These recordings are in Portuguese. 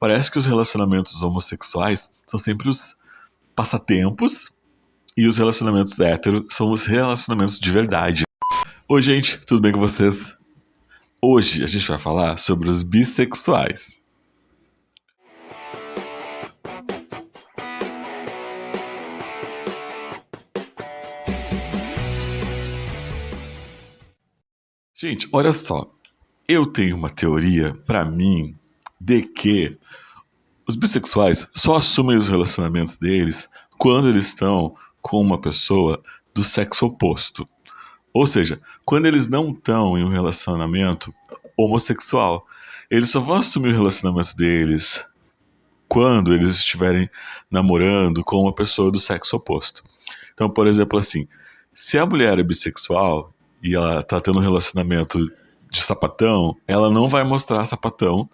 parece que os relacionamentos homossexuais são sempre os passatempos e os relacionamentos héteros são os relacionamentos de verdade. Oi, gente, tudo bem com vocês? Hoje a gente vai falar sobre os bissexuais. Gente, olha só, eu tenho uma teoria, pra mim, de que os bissexuais só assumem os relacionamentos deles quando eles estão com uma pessoa do sexo oposto. Ou seja, quando eles não estão em um relacionamento homossexual. Eles só vão assumir o relacionamento deles quando eles estiverem namorando com uma pessoa do sexo oposto. Então, por exemplo, assim, se a mulher é bissexual e ela tá tendo um relacionamento de sapatão, ela não vai mostrar sapatão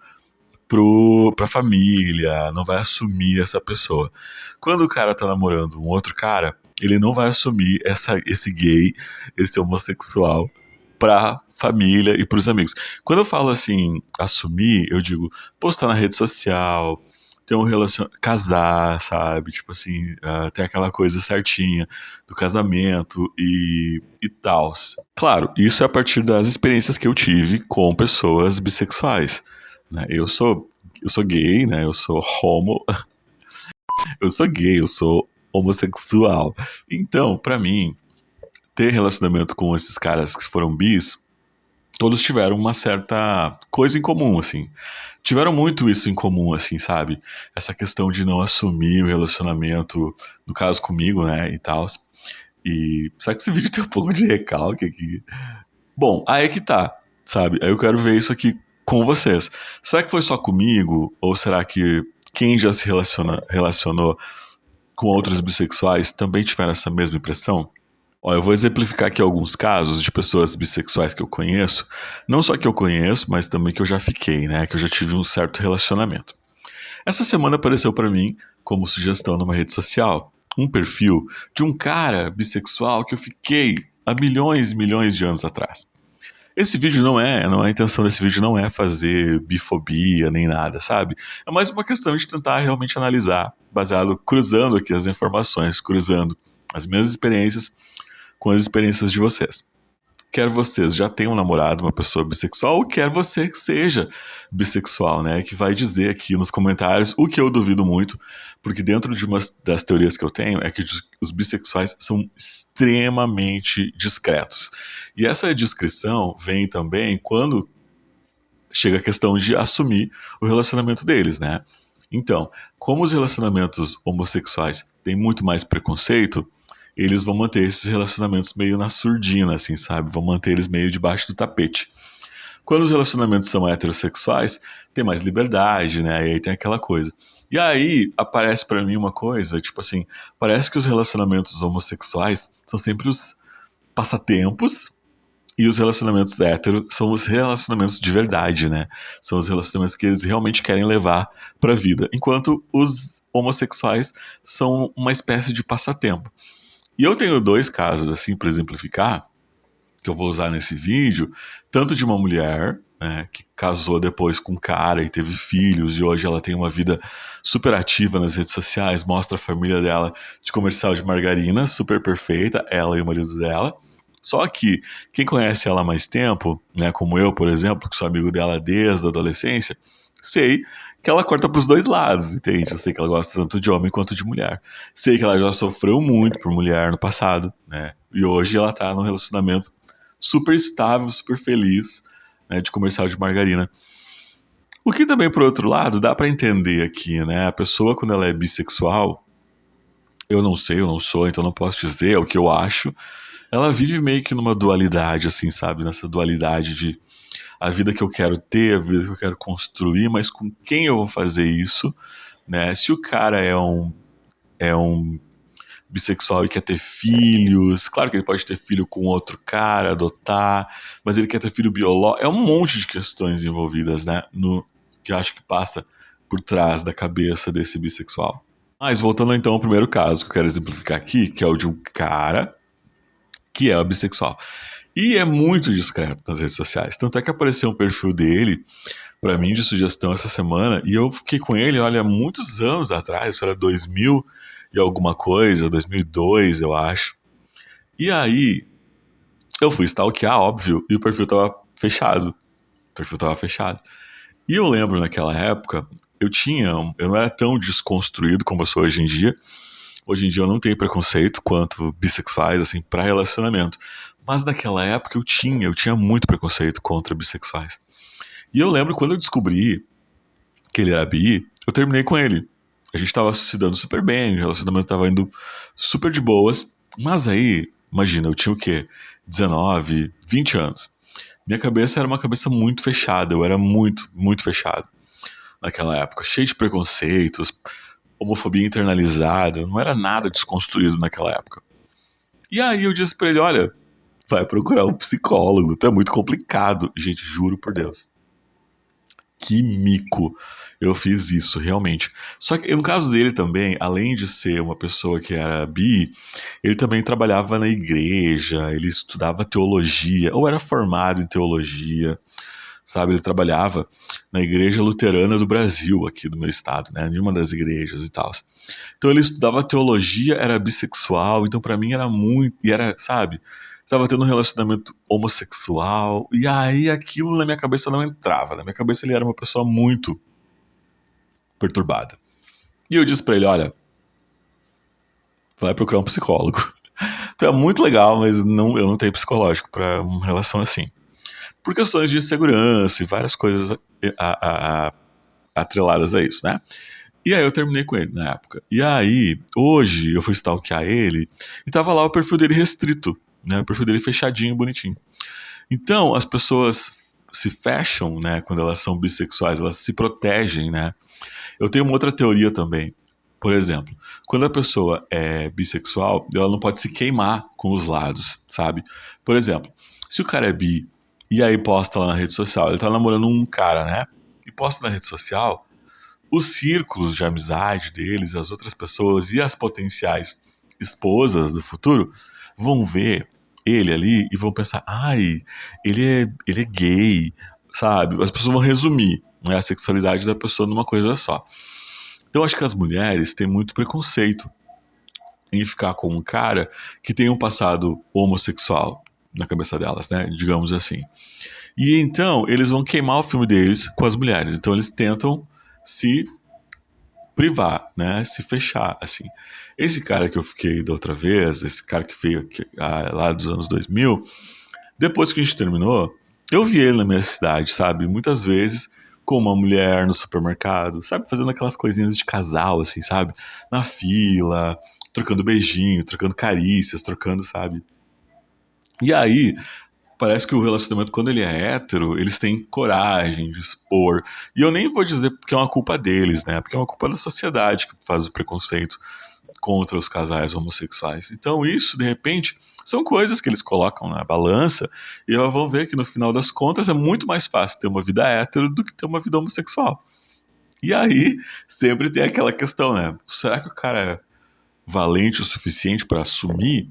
pra família, não vai assumir essa pessoa. Quando o cara tá namorando um outro cara, ele não vai assumir esse gay, esse homossexual pra família e pros amigos. Quando eu falo assim, assumir, eu digo postar na rede social, ter um relacionamento, casar, sabe? Tipo assim, ter aquela coisa certinha do casamento e tal. Claro, isso é a partir das experiências que eu tive com pessoas bissexuais, né? Eu sou gay, né? Eu sou homo, eu sou gay, eu sou homossexual. Então, pra mim, ter relacionamento com esses caras que foram bis, todos tiveram uma certa coisa em comum, assim. Tiveram muito isso em comum, assim, sabe? Essa questão de não assumir o relacionamento, no caso comigo, né, e tal. E será que esse vídeo tem um pouco de recalque aqui? Bom, aí é que tá, sabe? Aí eu quero ver isso aqui com vocês. Será que foi só comigo? Ou será que quem já se relacionou com outros bissexuais também tiveram essa mesma impressão? Ó, eu vou exemplificar aqui alguns casos de pessoas bissexuais que eu conheço. Não só que eu conheço, mas também que eu já fiquei, né? Que eu já tive um certo relacionamento. Essa semana apareceu pra mim, como sugestão numa rede social, um perfil de um cara bissexual que eu fiquei há milhões e milhões de anos atrás. Esse vídeo não é a intenção desse vídeo não é fazer bifobia nem nada, sabe? É mais uma questão de tentar realmente analisar, cruzando aqui as informações, cruzando as minhas experiências com as experiências de vocês. Quer vocês já tenham um namorado, uma pessoa bissexual, ou quer você que seja bissexual, né? Que vai dizer aqui nos comentários, o que eu duvido muito, porque dentro de uma das teorias que eu tenho é que os bissexuais são extremamente discretos. E essa discrição vem também quando chega a questão de assumir o relacionamento deles, né? Então, como os relacionamentos homossexuais têm muito mais preconceito, eles vão manter esses relacionamentos meio na surdina, assim, sabe? Vão manter eles meio debaixo do tapete. Quando os relacionamentos são heterossexuais, tem mais liberdade, né? E aí tem aquela coisa. E aí aparece pra mim uma coisa, tipo assim, parece que os relacionamentos homossexuais são sempre os passatempos e os relacionamentos héteros são os relacionamentos de verdade, né? São os relacionamentos que eles realmente querem levar pra vida. Enquanto os homossexuais são uma espécie de passatempo. E eu tenho dois casos, assim, para exemplificar, que eu vou usar nesse vídeo, tanto de uma mulher, né, que casou depois com um cara e teve filhos, e hoje ela tem uma vida super ativa nas redes sociais, mostra a família dela de comercial de margarina, super perfeita, ela e o marido dela. Só que quem conhece ela há mais tempo, né, como eu, por exemplo, que sou amigo dela desde a adolescência, sei que ela corta pros dois lados, entende? Eu sei que ela gosta tanto de homem quanto de mulher. Sei que ela já sofreu muito por mulher no passado, né? E hoje ela tá num relacionamento super estável, super feliz, né, de comercial de margarina. O que também, por outro lado, dá pra entender aqui, né? A pessoa, quando ela é bissexual, eu não sei, eu não sou, então não posso dizer, é o que eu acho. Ela vive meio que numa dualidade, assim, sabe? Nessa dualidade de a vida que eu quero ter, a vida que eu quero construir, mas com quem eu vou fazer isso, né? Se o cara é um bissexual e quer ter filhos, claro que ele pode ter filho com outro cara, adotar, mas ele quer ter filho biológico, é um monte de questões envolvidas, né? Que eu acho que passa por trás da cabeça desse bissexual. Mas voltando então ao primeiro caso que eu quero exemplificar aqui, que é o de um cara que é bissexual. E é muito discreto nas redes sociais. Tanto é que apareceu um perfil dele pra mim de sugestão essa semana e eu fiquei com ele, olha, muitos anos atrás, isso era 2000 e alguma coisa, 2002, eu acho. E aí eu fui stalkear, óbvio, e o perfil tava fechado. O perfil tava fechado. E eu lembro naquela época, eu não era tão desconstruído como eu sou hoje em dia. Hoje em dia eu não tenho preconceito quanto bissexuais, assim, pra relacionamento. Mas naquela época eu tinha muito preconceito contra bissexuais. E eu lembro quando eu descobri que ele era bi, eu terminei com ele. A gente tava se dando super bem, o relacionamento tava indo super de boas. Mas aí, imagina, eu tinha o quê? 19, 20 anos. Minha cabeça era uma cabeça muito fechada, eu era muito, muito fechado naquela época, cheio de preconceitos, homofobia internalizada, não era nada desconstruído naquela época. E aí eu disse pra ele, olha, vai procurar um psicólogo, tá muito complicado. Gente, juro por Deus. Que mico. Eu fiz isso, realmente. Só que no caso dele também, além de ser uma pessoa que era bi, ele também trabalhava na igreja, ele estudava teologia, ou era formado em teologia, sabe? Ele trabalhava na Igreja Luterana do Brasil, aqui do meu estado, né? Em uma das igrejas e tal. Então ele estudava teologia, era bissexual, então pra mim era muito. E era, sabe? Estava tendo um relacionamento homossexual, e aí aquilo na minha cabeça não entrava. Na minha cabeça ele era uma pessoa muito perturbada. E eu disse pra ele: olha, vai procurar um psicólogo. Então é muito legal, mas não, eu não tenho psicológico pra uma relação assim. Por questões de segurança e várias coisas atreladas a isso, né? E aí eu terminei com ele na época. E aí, hoje, eu fui stalkear ele e tava lá o perfil dele restrito, né? O perfil dele fechadinho, bonitinho. Então, as pessoas se fecham, né? Quando elas são bissexuais, elas se protegem, né? Eu tenho uma outra teoria também. Por exemplo, quando a pessoa é bissexual, ela não pode se queimar com os lados, sabe? Por exemplo, se o cara é bi e aí posta lá na rede social, ele tá namorando um cara, né? E posta na rede social, os círculos de amizade deles, as outras pessoas e as potenciais esposas do futuro vão ver ele ali e vão pensar, ai, ele é gay, sabe? As pessoas vão resumir, né, a sexualidade da pessoa numa coisa só. Então acho que as mulheres têm muito preconceito em ficar com um cara que tem um passado homossexual na cabeça delas, né? Digamos assim. E então eles vão queimar o filme deles com as mulheres. Então eles tentam se privar, né? Se fechar, assim. Esse cara que eu fiquei da outra vez, esse cara que veio aqui, lá dos anos 2000, depois que a gente terminou, eu vi ele na minha cidade, sabe? Muitas vezes com uma mulher no supermercado, sabe? Fazendo aquelas coisinhas de casal, assim, sabe? Na fila, trocando beijinho, trocando carícias, trocando, sabe? E aí, parece que o relacionamento, quando ele é hétero, eles têm coragem de expor. E eu nem vou dizer porque é uma culpa deles, né? Porque é uma culpa da sociedade que faz o preconceito contra os casais homossexuais. Então, isso, de repente, são coisas que eles colocam na balança e elas vão ver que, no final das contas, é muito mais fácil ter uma vida hétero do que ter uma vida homossexual. E aí, sempre tem aquela questão, né? Será que o cara é valente o suficiente para assumir,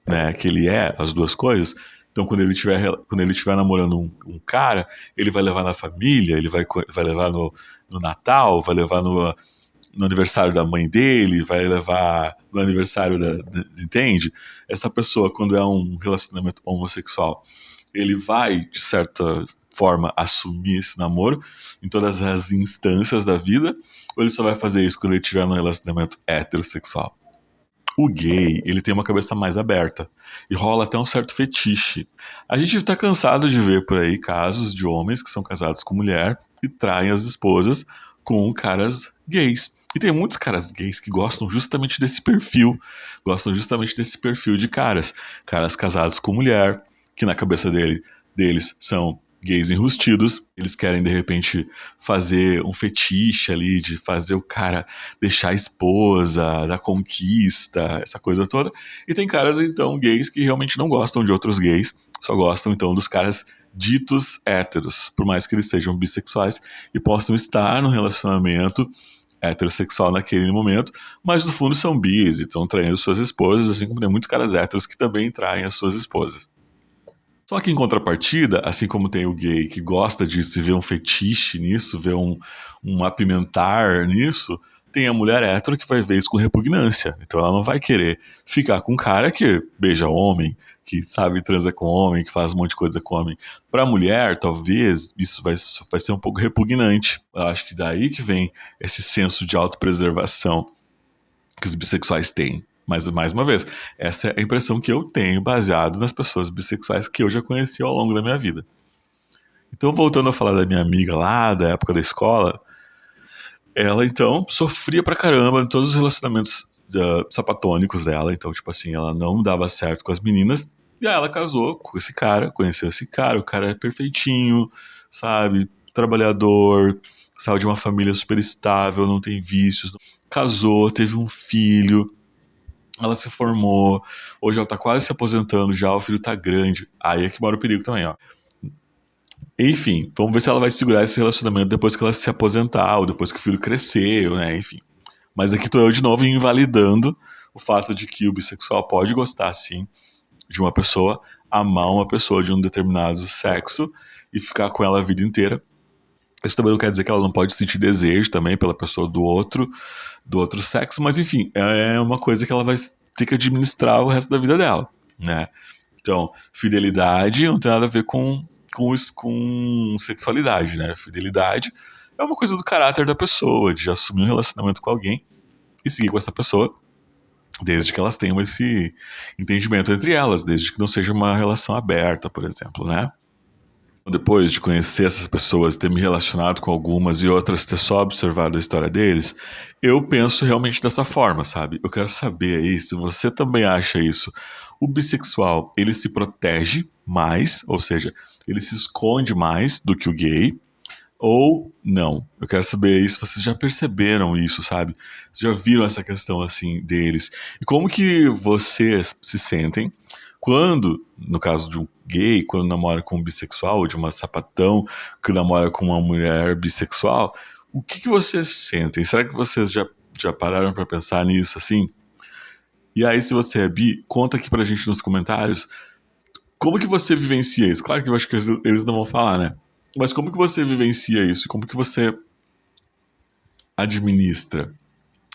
né, que ele é as duas coisas? Então, quando ele estiver namorando um cara, ele vai levar na família, vai levar no Natal, vai levar no aniversário da mãe dele, vai levar no aniversário entende? Essa pessoa, quando é um relacionamento homossexual, ele vai, de certa forma, assumir esse namoro em todas as instâncias da vida, ou ele só vai fazer isso quando ele estiver num relacionamento heterossexual? O gay, ele tem uma cabeça mais aberta e rola até um certo fetiche. A gente tá cansado de ver por aí casos de homens que são casados com mulher e traem as esposas com caras gays. E tem muitos caras gays que gostam justamente desse perfil de caras casados com mulher, que na cabeça deles são gays enrustidos, eles querem de repente fazer um fetiche ali de fazer o cara deixar a esposa, da conquista, essa coisa toda. E tem caras então gays que realmente não gostam de outros gays, só gostam então dos caras ditos héteros, por mais que eles sejam bissexuais e possam estar no relacionamento heterossexual naquele momento, mas no fundo são bis e estão traindo suas esposas, assim como tem muitos caras héteros que também traem as suas esposas. Só que em contrapartida, assim como tem o gay que gosta disso e vê um fetiche nisso, vê um apimentar nisso, tem a mulher hétero que vai ver isso com repugnância. Então ela não vai querer ficar com um cara que beija homem, que sabe transar com homem, que faz um monte de coisa com homem. Pra mulher, talvez, isso vai ser um pouco repugnante. Eu acho que daí que vem esse senso de autopreservação que os bissexuais têm. Mas, mais uma vez, essa é a impressão que eu tenho baseado nas pessoas bissexuais que eu já conheci ao longo da minha vida. Então, voltando a falar da minha amiga lá, da época da escola, ela, então, sofria pra caramba em todos os relacionamentos sapatônicos dela. Então, tipo assim, ela não dava certo com as meninas. E aí ela casou com esse cara, conheceu esse cara. O cara é perfeitinho, sabe? Trabalhador, saiu de uma família super estável, não tem vícios. Casou, teve um filho. Ela se formou, hoje ela tá quase se aposentando já, o filho tá grande. Aí é que mora o perigo também, ó. Enfim, vamos ver se ela vai segurar esse relacionamento depois que ela se aposentar, ou depois que o filho cresceu, né, enfim. Mas aqui tô eu de novo invalidando o fato de que o bissexual pode gostar, sim, de uma pessoa, amar uma pessoa de um determinado sexo e ficar com ela a vida inteira. Isso também não quer dizer que ela não pode sentir desejo também pela pessoa do outro sexo, mas enfim, é uma coisa que ela vai ter que administrar o resto da vida dela, né? Então, fidelidade não tem nada a ver com sexualidade, né? Fidelidade é uma coisa do caráter da pessoa, de assumir um relacionamento com alguém e seguir com essa pessoa, desde que elas tenham esse entendimento entre elas, desde que não seja uma relação aberta, por exemplo, né? Depois de conhecer essas pessoas, ter me relacionado com algumas e outras, ter só observado a história deles, eu penso realmente dessa forma, sabe? Eu quero saber aí se você também acha isso. O bissexual, ele se protege mais, ou seja, ele se esconde mais do que o gay, ou não? Eu quero saber isso, vocês já perceberam isso, sabe? Vocês já viram essa questão assim deles? E como que vocês se sentem quando, no caso de um gay, quando namora com um bissexual, ou de uma sapatão que namora com uma mulher bissexual, o que vocês sentem? Será que vocês já pararam pra pensar nisso assim? E aí, se você é bi, conta aqui pra gente nos comentários como que você vivencia isso. Claro que eu acho que eles não vão falar, né? Mas como que você vivencia isso? Como que você administra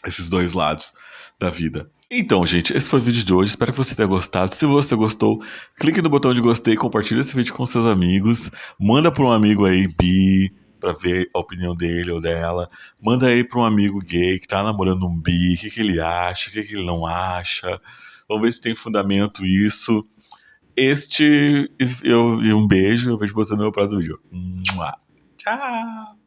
esses dois lados da vida? Então, gente, esse foi o vídeo de hoje. Espero que você tenha gostado. Se você gostou, clique no botão de gostei, compartilha esse vídeo com seus amigos, manda para um amigo aí bi para ver a opinião dele ou dela. Manda aí para um amigo gay que tá namorando um bi, o que ele acha, o que ele não acha. Vamos ver se tem fundamento isso. E um beijo. Eu vejo você no meu próximo vídeo. Tchau!